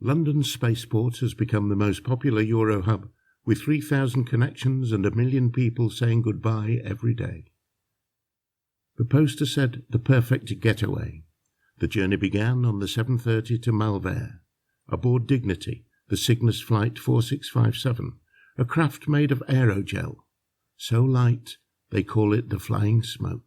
London's spaceport has become the most popular Euro hub, with 3,000 connections and 1 million people saying goodbye every day. The poster said the perfect getaway. The journey began on the 7:30 to Malvern, aboard Dignity, the Cygnus Flight 4657, a craft made of aerogel, so light they call it the Flying Smoke.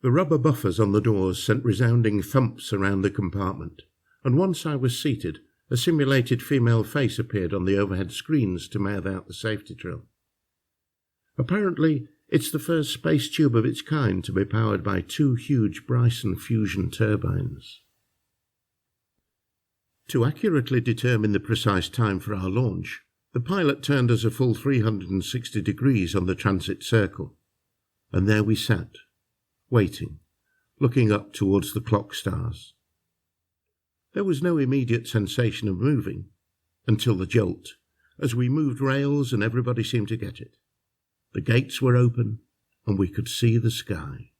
The rubber buffers on the doors sent resounding thumps around the compartment, and once I was seated, a simulated female face appeared on the overhead screens to mouth out the safety drill. Apparently, it's the first space tube of its kind to be powered by 2 huge Bryson fusion turbines. To accurately determine the precise time for our launch, the pilot turned us a full 360 degrees on the transit circle, and there we sat, waiting, looking up towards the clock stars. There was no immediate sensation of moving, until the jolt, as we moved rails and everybody seemed to get it. The gates were open, and we could see the sky.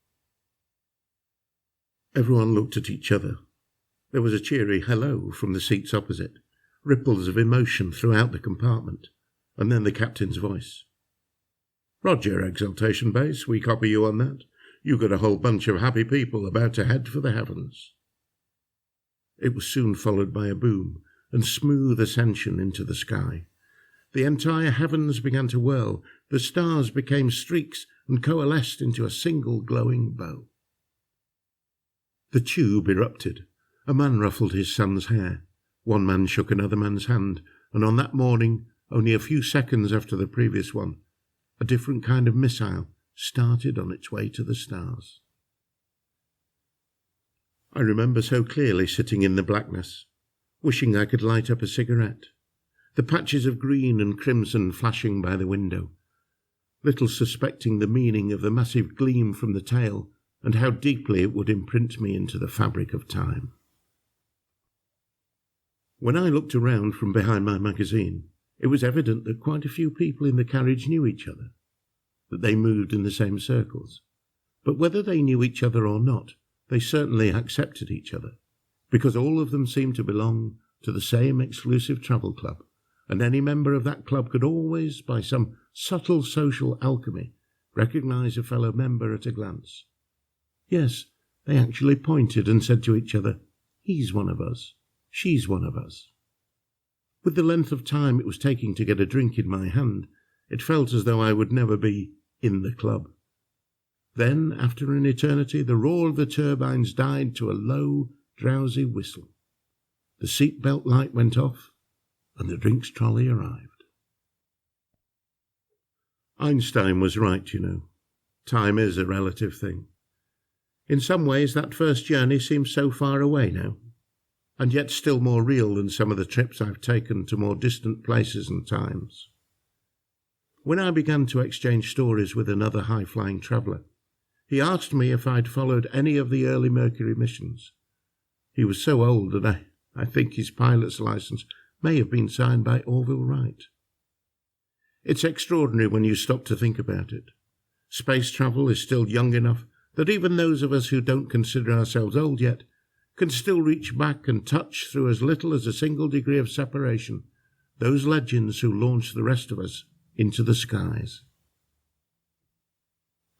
Everyone looked at each other. There was a cheery hello from the seats opposite, ripples of emotion throughout the compartment, and then the captain's voice. "Roger, Exaltation Base, we copy you on that. You got a whole bunch of happy people about to head for the heavens." It was soon followed by a boom and smooth ascension into the sky. The entire heavens began to whirl, the stars became streaks and coalesced into a single glowing bow. The tube erupted. A man ruffled his son's hair. One man shook another man's hand, and on that morning, only a few seconds after the previous one, a different kind of missile started on its way to the stars. I remember so clearly sitting in the blackness, wishing I could light up a cigarette, the patches of green and crimson flashing by the window, little suspecting the meaning of the massive gleam from the tail and how deeply it would imprint me into the fabric of time. When I looked around from behind my magazine, it was evident that quite a few people in the carriage knew each other, that they moved in the same circles. But whether they knew each other or not, they certainly accepted each other, because all of them seemed to belong to the same exclusive travel club, and any member of that club could always, by some subtle social alchemy, recognize a fellow member at a glance. Yes, they actually pointed and said to each other, "He's one of us. She's one of us." With the length of time it was taking to get a drink in my hand, it felt as though I would never be in the club. Then, after an eternity, the roar of the turbines died to a low, drowsy whistle. The seatbelt light went off, and the drinks trolley arrived. Einstein was right, you know. Time is a relative thing. In some ways, that first journey seems so far away now, and yet still more real than some of the trips I've taken to more distant places and times. When I began to exchange stories with another high-flying traveller, he asked me if I'd followed any of the early Mercury missions. He was so old that I think his pilot's license may have been signed by Orville Wright. It's extraordinary when you stop to think about it. Space travel is still young enough that even those of us who don't consider ourselves old yet can still reach back and touch through as little as a single degree of separation those legends who launched the rest of us into the skies.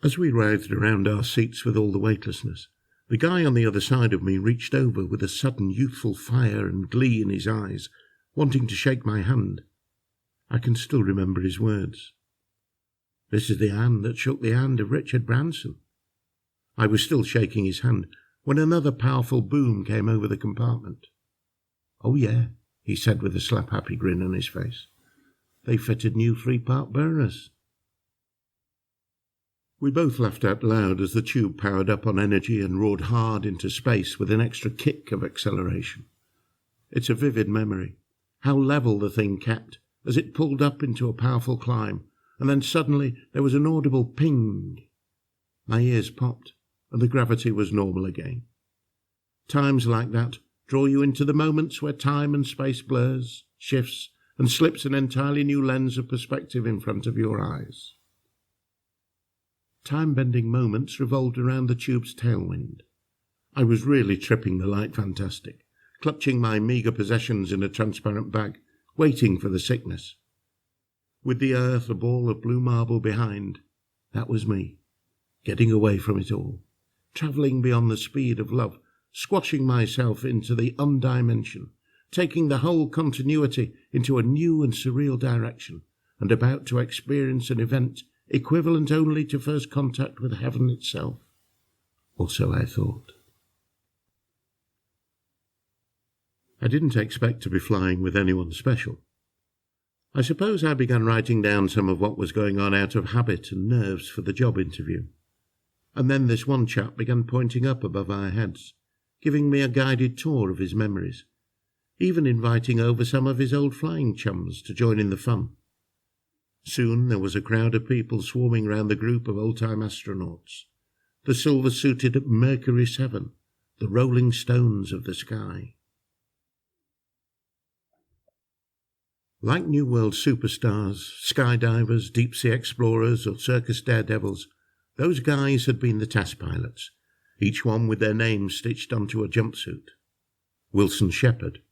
As we writhed around our seats with all the weightlessness, the guy on the other side of me reached over with a sudden youthful fire and glee in his eyes, wanting to shake my hand. I can still remember his words. "This is the hand that shook the hand of Richard Branson." I was still shaking his hand when another powerful boom came over the compartment. "Oh yeah," he said with a slap-happy grin on his face. "They fitted new 3-part burners." We both laughed out loud as the tube powered up on energy and roared hard into space with an extra kick of acceleration. It's a vivid memory, how level the thing kept as it pulled up into a powerful climb, and then suddenly there was an audible ping. My ears popped, and the gravity was normal again. Times like that draw you into the moments where time and space blurs, shifts, and slips an entirely new lens of perspective in front of your eyes. Time-bending moments revolved around the tube's tailwind. I was really tripping the light fantastic, clutching my meagre possessions in a transparent bag, waiting for the sickness. With the earth a ball of blue marble behind, that was me, getting away from it all, travelling beyond the speed of love, squashing myself into the undimension, taking the whole continuity into a new and surreal direction, and about to experience an event equivalent only to first contact with heaven itself. Or so I thought. I didn't expect to be flying with anyone special. I suppose I began writing down some of what was going on out of habit and nerves for the job interview. And then this one chap began pointing up above our heads, giving me a guided tour of his memories, even inviting over some of his old flying chums to join in the fun. Soon there was a crowd of people swarming round the group of old-time astronauts, the silver-suited Mercury 7, the rolling stones of the sky. Like New World superstars, skydivers, deep-sea explorers, or circus daredevils, those guys had been the test pilots, each one with their names stitched onto a jumpsuit. Wilson Shepherd,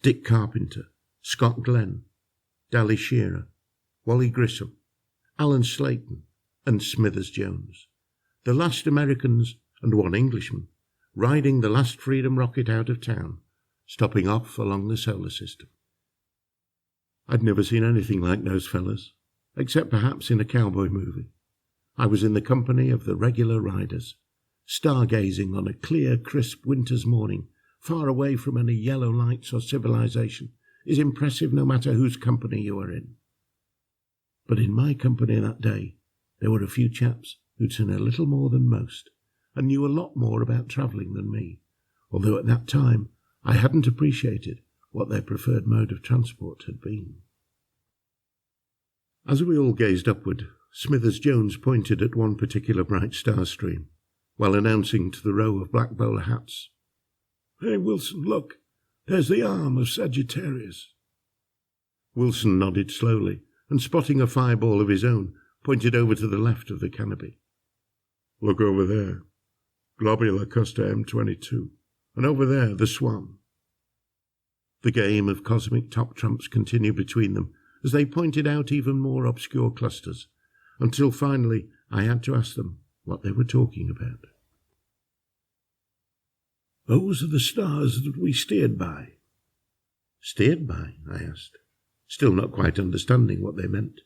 Dick Carpenter, Scott Glenn, Dally Shearer, Wally Grissom, Alan Slayton, and Smithers Jones, the last Americans and one Englishman, riding the last Freedom rocket out of town, stopping off along the solar system. I'd never seen anything like those fellas, except perhaps in a cowboy movie. I was in the company of the regular riders, stargazing on a clear, crisp winter's morning, far away from any yellow lights or civilization, is impressive no matter whose company you are in. But in my company that day, there were a few chaps who'd seen a little more than most, and knew a lot more about travelling than me, although at that time I hadn't appreciated what their preferred mode of transport had been. As we all gazed upward, Smithers Jones pointed at one particular bright star stream, while announcing to the row of black bowler hats, "Hey, Wilson, look, there's the arm of Sagittarius." Wilson nodded slowly, and spotting a fireball of his own, pointed over to the left of the canopy. "Look over there, Globular Cluster M22, and over there the Swan." The game of cosmic top trumps continued between them as they pointed out even more obscure clusters, until finally I had to ask them what they were talking about. "Those are the stars that we steered by." "Steered by?" I asked, still not quite understanding what they meant.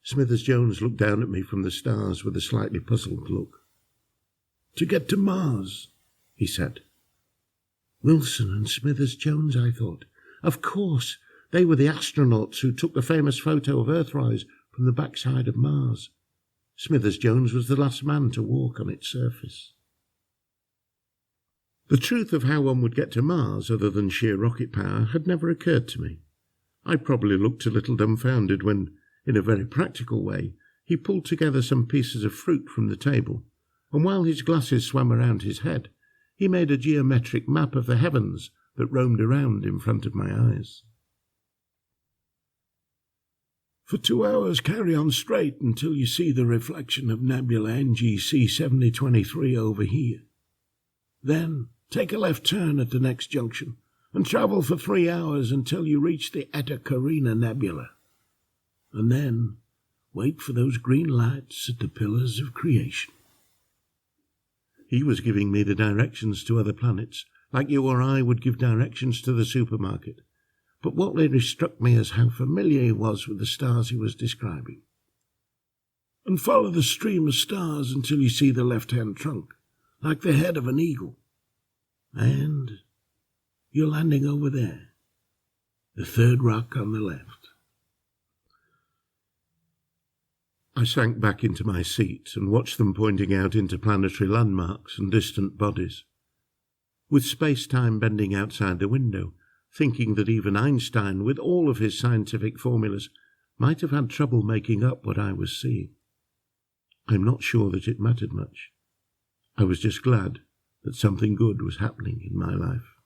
Smithers Jones looked down at me from the stars with a slightly puzzled look. "To get to Mars," he said. Wilson and Smithers Jones, I thought. Of course, they were the astronauts who took the famous photo of Earthrise from the backside of Mars. Smithers Jones was the last man to walk on its surface. The truth of how one would get to Mars other than sheer rocket power had never occurred to me. I probably looked a little dumbfounded when, in a very practical way, he pulled together some pieces of fruit from the table, and while his glasses swam around his head, he made a geometric map of the heavens that roamed around in front of my eyes. "For 2 hours carry on straight until you see the reflection of nebula NGC 7023 over here. Then take a left turn at the next junction and travel for 3 hours until you reach the Eta Carina Nebula. And then wait for those green lights at the Pillars of Creation." He was giving me the directions to other planets, like you or I would give directions to the supermarket. But what really struck me is how familiar he was with the stars he was describing. "And follow the stream of stars until you see the left-hand trunk, like the head of an eagle. And you're landing over there, the third rock on the left." I sank back into my seat and watched them pointing out interplanetary landmarks and distant bodies. With space-time bending outside the window, thinking that even Einstein, with all of his scientific formulas, might have had trouble making up what I was seeing. I'm not sure that it mattered much. I was just glad that something good was happening in my life.